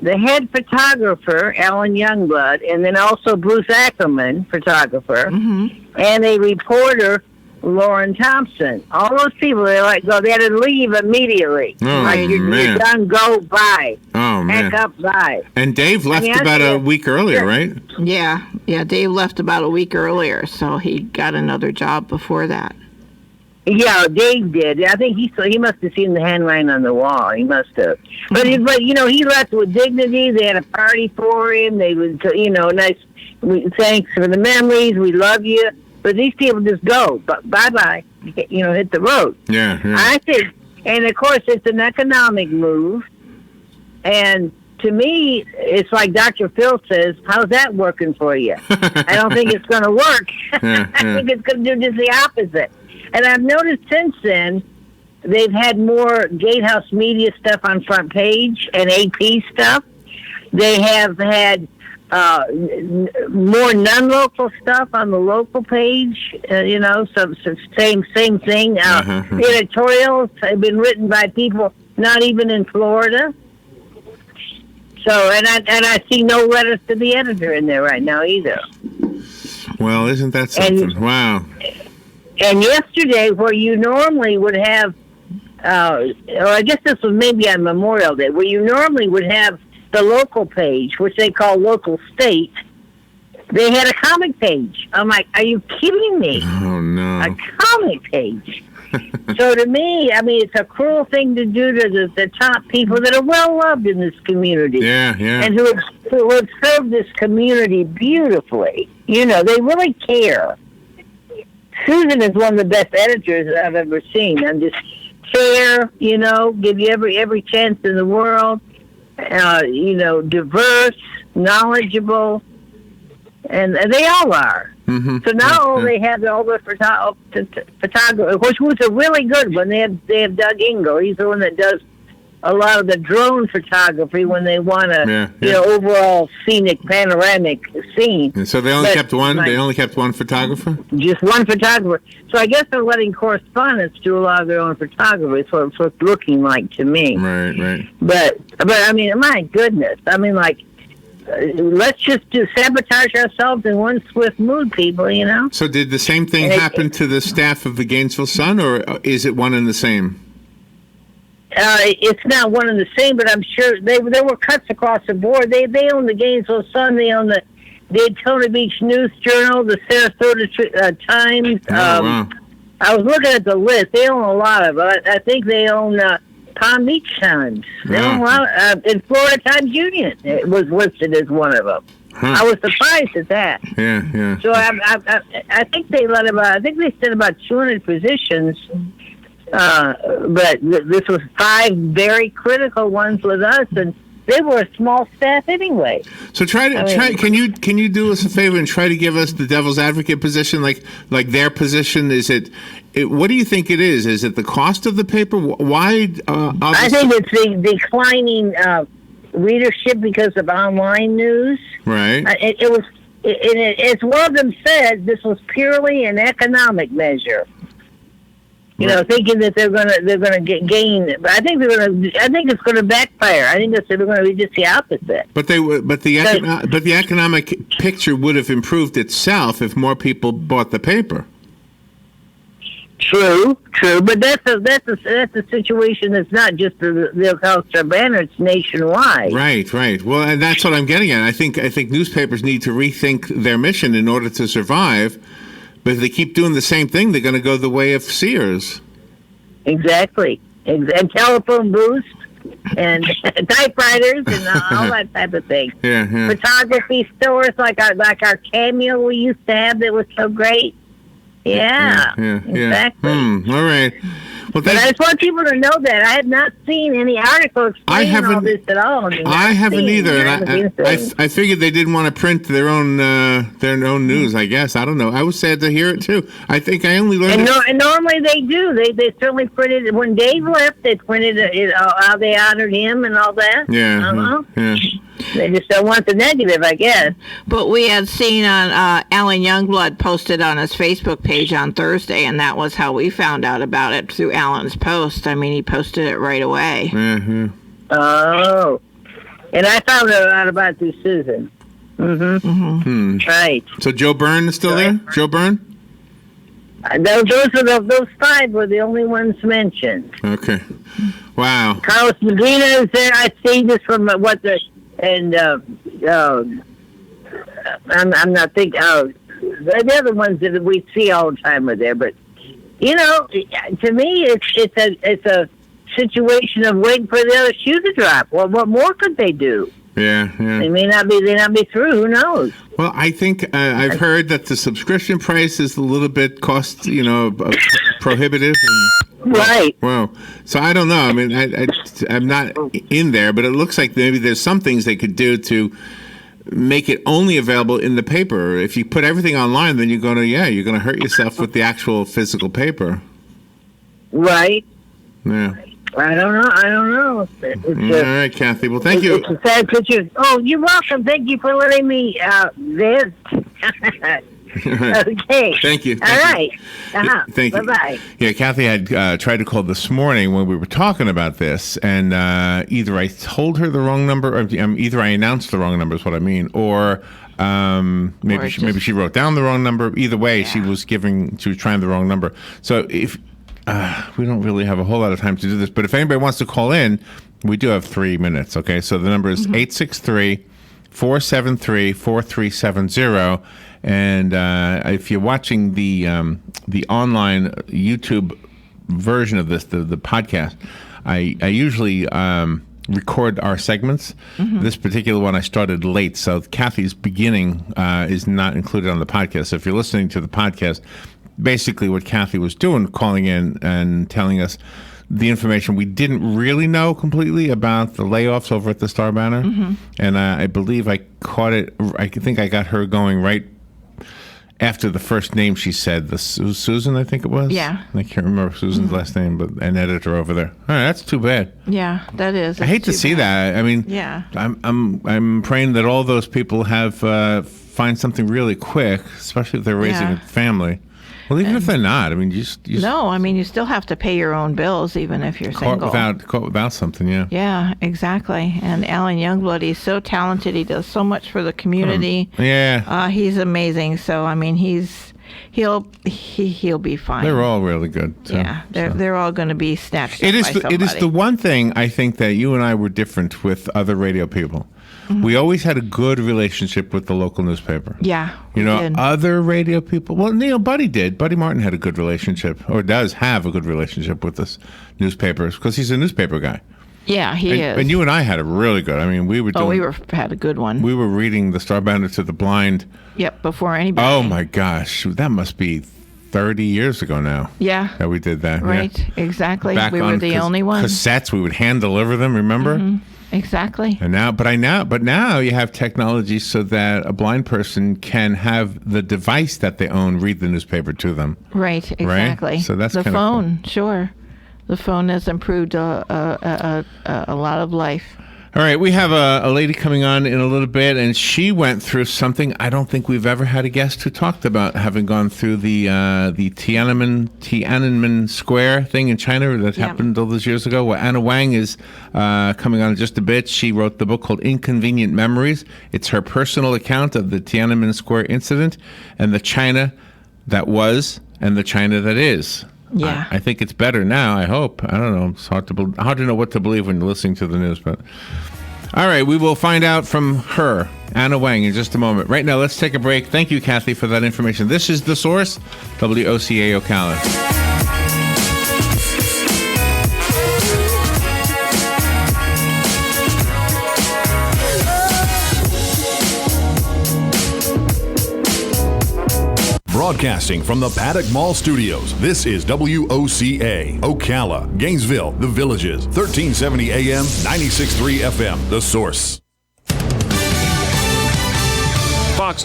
the head photographer, Alan Youngblood, and then also Bruce Ackerman, photographer, and a reporter, Lauren Thompson. All those people, they had to leave immediately. Oh, like, you're done, go, bye. Oh, man. Pack up, bye. And Dave left about a week earlier, right? Yeah, Dave left about a week earlier, so he got another job before that. Yeah, Dave did. I think he must have seen the handwriting on the wall. He must have. But he left with dignity. They had a party for him. They would, nice. Thanks for the memories. We love you. But these people just go. Bye bye. Hit the road. Yeah. I think, and of course, it's an economic move. And to me, it's like Dr. Phil says, how's that working for you? I don't think it's going to work. I think it's going to do just the opposite. And I've noticed since then, they've had more Gatehouse Media stuff on front page and AP stuff. They have had more non-local stuff on the local page. Some same thing. Editorials have been written by people not even in Florida. So, and I see no letters to the editor in there right now either. Well, isn't that something? Wow. And yesterday, where you normally would have, or I guess this was maybe on Memorial Day, where you normally would have the local page, which they call local state, they had a comic page. I'm like, are you kidding me? Oh, no. A comic page. So to me, it's a cruel thing to do to the top people that are well-loved in this community. Yeah. And who have served this community beautifully. They really care. Susan is one of the best editors I've ever seen. I'm just fair, give you every chance in the world, diverse, knowledgeable, and they all are. Mm-hmm. So now they have all the photography, which was a really good one. They have Doug Ingle. He's the one that does a lot of the drone photography when they want overall scenic panoramic scene. And so they only kept one. They only kept one photographer. Just one photographer. So I guess they're letting correspondents do a lot of their own photography. That's what it's looking like to me. Right. But my goodness. Let's just sabotage ourselves in one swift mood, people. So did the same thing happen to the staff of the Gainesville Sun, or is it one and the same? It's not one and the same, but I'm sure there were cuts across the board. They own the Gainesville Sun. They own the Daytona Beach News Journal, the Sarasota Times. Wow. I was looking at the list. They own a lot of it. I think they own Palm Beach Times. They own a lot and Florida Times Union. It was listed as one of them. Huh. I was surprised at that. Yeah. So I think they let about. I think they said about 200 positions. But this was 5 very critical ones with us, and they were a small staff anyway. So try. Can you do us a favor and try to give us the devil's advocate position, like their position? Is it? What do you think it is? Is it the cost of the paper? Why? I think it's the declining readership because of online news. Right. It was. As one of them said, this was purely an economic measure. Thinking that they're gonna gain, but I think it's gonna backfire. I think they're going to be just the opposite. But the economic picture would have improved itself if more people bought the paper. True, but that's a situation that's not just the Calstar Banner; it's nationwide. Right. Well, and that's what I'm getting at. I think newspapers need to rethink their mission in order to survive. But if they keep doing the same thing, they're going to go the way of Sears. Exactly. And telephone booths and typewriters and all that type of thing. Yeah. Photography stores like our Cameo we used to have that was so great. Yeah. Exactly. All right. Well, but I just want people to know that I have not seen any article explaining all this at all. I haven't either, and I figured they didn't want to print their own news. I guess I don't know. I was sad to hear it too. I think I only learned. And normally they do. They certainly printed when Dave left. They printed how they honored him and all that. Yeah. Yeah. They just don't want the negative, I guess. But we had seen on Alan Youngblood posted on his Facebook page on Thursday, and that was how we found out about it, through Alan's post. He posted it right away. Mm-hmm. Oh. And I found out about it through Susan. Right. So Joe Byrne is still there? Joe Byrne? Those 5 were the only ones mentioned. Okay. Wow. Carlos Medina is there. I see this from I'm not thinking. The other ones that we see all the time are there, but to me, it's a situation of waiting for the other shoe to drop. Well, what more could they do? Yeah. They may not be through. Who knows? Well, I think I've heard that the subscription price is a little bit prohibitive. Right. Well, so I don't know. I mean, I'm not in there, but it looks like maybe there's some things they could do to make it only available in the paper. If you put everything online, then you're going to hurt yourself with the actual physical paper. Right. Yeah. I don't know. All right, Kathy. Well, thank you. It's a sad picture. Oh, you're welcome. Thank you for letting me this. Okay. Thank you. All right. Thank you. Bye-bye. Yeah, Kathy had tried to call this morning when we were talking about this, and either I told her the wrong number, or either I announced the wrong number is what I mean, or maybe she wrote down the wrong number. Either way, she was trying the wrong number. So if we don't really have a whole lot of time to do this, but if anybody wants to call in, we do have 3 minutes. Okay, so the number is 863-473-4370. And if you're watching the online YouTube version of this, the podcast, I usually record our segments. This particular one I started late, so Kathy's beginning is not included on the podcast. So if you're listening to the podcast, basically what Kathy was doing, calling in and telling us the information we didn't really know completely about the layoffs over at the Star Banner. And I believe I caught it. I think I got her going right after the first name she said, Susan, I think it was. Yeah. I can't remember Susan's last name, but an editor over there. All right, that's too bad. Yeah, that is. I hate to see that. I mean, I'm praying that all those people find something really quick, especially if they're raising a family. Well, even if they're not, I mean, you still have to pay your own bills, even if you're single. Caught without something, yeah. Yeah, exactly. And Alan Youngblood, he's so talented. He does so much for the community. Yeah. He's amazing. So I mean, he'll be fine. They're all really good. So, yeah, they're all going to be snatched up by somebody. It is the one thing I think that you and I were different with other radio people. We always had a good relationship with the local newspaper. Yeah, did. Other radio people. Well, Buddy did. Buddy Martin had a good relationship, or does have a good relationship with this newspaper, because he's a newspaper guy. Yeah, he is. And you and I had a really good. I mean, we had a good one. We were reading the Star Banner to the Blind. Yep, before anybody. Oh my gosh, that must be 30 years ago now. Yeah. That we did that. Right, yeah. Exactly. We were the only ones. Cassettes, we would hand deliver them, remember? Exactly. And now you have technology so that a blind person can have the device that they own read the newspaper to them. Right, exactly. Right? So that's the kind phone, cool. Sure. The phone has improved a lot of life. All right, we have a lady coming on in a little bit, and she went through something I don't think we've ever had a guest who talked about, having gone through the Tiananmen Square thing in China that happened all those years ago. Well, Anna Wang is coming on in just a bit. She wrote the book called Inconvenient Memories. It's her personal account of the Tiananmen Square incident and the China that was and the China that is. Yeah, I think it's better now. I hope. I don't know. It's hard to know what to believe when you're listening to the news. But all right, we will find out from her, Anna Wang, in just a moment. Right now, let's take a break. Thank you, Kathy, for that information. This is The Source, WOCA Ocala. Broadcasting from the Paddock Mall Studios, this is WOCA, Ocala, Gainesville, The Villages, 1370 AM, 96.3 FM, The Source. Fox News.